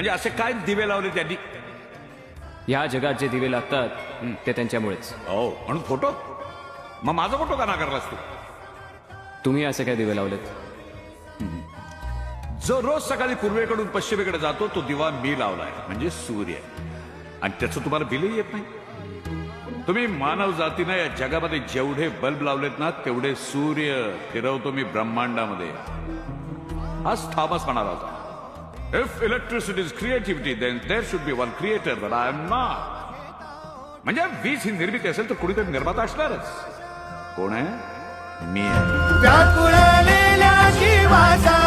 म्हणजे असे काय दिवे लावले त्यांनी? या जगात जे दिवे लागतात ते त्यांच्यामुळेच. हो, म्हणून फोटो? मग माझा फोटो का नाकारलास तू? तुम्ही असे काय दिवे लावलेत? जो रोज सकाळी पूर्वेकडून पश्चिमेकडे जातो तो दिवा मी लावलाय, म्हणजे सूर्य. आणि त्याचं तुम्हाला बिलही येत नाही. तुम्ही मानव जातीनं या जगामध्ये जेवढे बल्ब लावलेत ना तेवढे सूर्य फिरवतो मी ब्रह्मांडामध्ये. आज थॉमस म्हणाला होता, if electricity is creativity then there should be one creator, but I am not. म्हणजे वीज ही निर्मिती असेल तर कुणीतरी निर्माता असणारच. कोण आहे? मी आहे. व्याकुळलेल्या जीवाचा